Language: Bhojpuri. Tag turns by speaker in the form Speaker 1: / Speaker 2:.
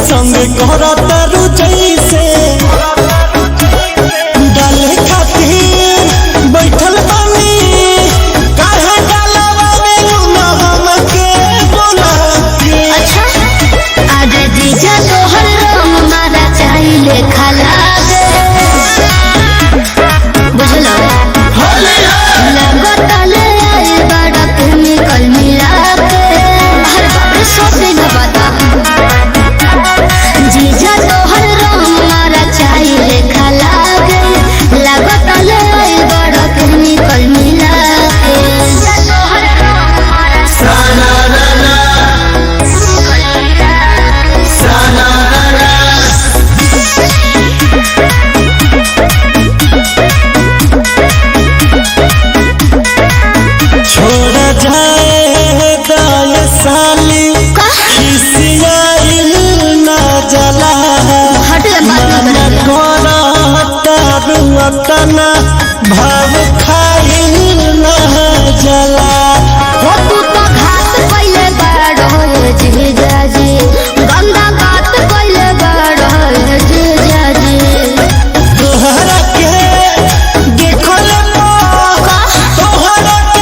Speaker 1: संग करत रुचैसे डाले खातिर बैठल बानी काहे डालवा में ना हमके बोला
Speaker 2: अच्छा आज जीजा तोहर रंग मारा चाहिले खाला दे बुझलो लगत ले आई बड़ा केमिकल मिला के हर बाप रे सब दिन बता जीजा तोहर रंग मारा चाहिले खाला दे लगत ले आई बड़ा केमिकल मिला के तोहर रंग मारा
Speaker 1: साना ना साना ना छोड़ जाएगा ये साली खिसियाइल ना जला
Speaker 2: हट बात
Speaker 1: मन
Speaker 2: ना
Speaker 1: कोरा तारुआ कना